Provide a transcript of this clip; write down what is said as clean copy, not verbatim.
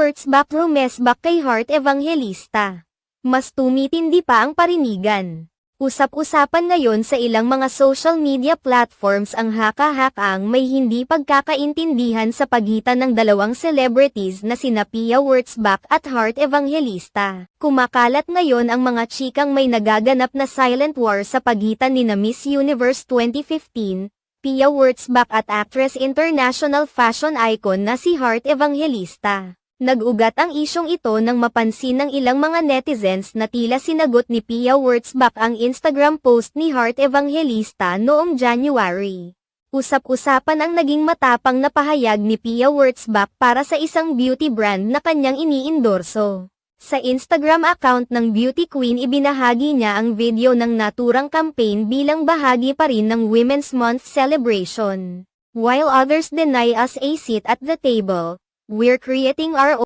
Wurtzbach rumesbak kay Heart Evangelista. Mas tumitindi pa ang parinigan. Usap-usapan ngayon sa ilang mga social media platforms ang haka-hakang may hindi pagkakaintindihan sa pagitan ng dalawang celebrities na sina Pia Wurtzbach at Heart Evangelista. Kumakalat ngayon ang mga chikang may nagaganap na silent war sa pagitan ni na Miss Universe 2015, Pia Wurtzbach at actress international fashion icon na si Heart Evangelista. Nag-ugat ang isyong ito nang mapansin ng ilang mga netizens na tila sinagot ni Pia Wurtzbach ang Instagram post ni Heart Evangelista noong January. Usap-usapan ang naging matapang na pahayag ni Pia Wurtzbach para sa isang beauty brand na kanyang iniindorso. Sa Instagram account ng beauty queen ibinahagi niya ang video ng naturang campaign bilang bahagi pa rin ng Women's Month celebration. While others deny us a seat at the table, we're creating our